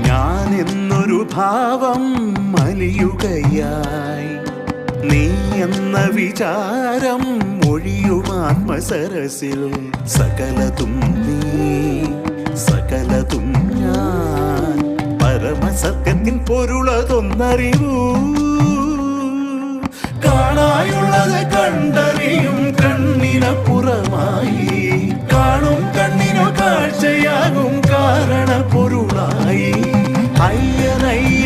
ഞാനെന്നൊരു ഭാവം അലിയുകയായി, നീ എന്ന വിചാരം മൊഴിയുമാത്മസരസിൽ. സകലതും നീ, സകലതും ഞാൻ, പരമസത്യത്തിൻ പൊരുളതൊന്നറിവൂ. കാണായുള്ളത് കണ്ടറിയും കണ്ണിനപ്പുറമായി, കാണും കണ്ണിനു കാഴ്ചയാകും കാരണ പൊരുളായി. അയ്യനയ്യ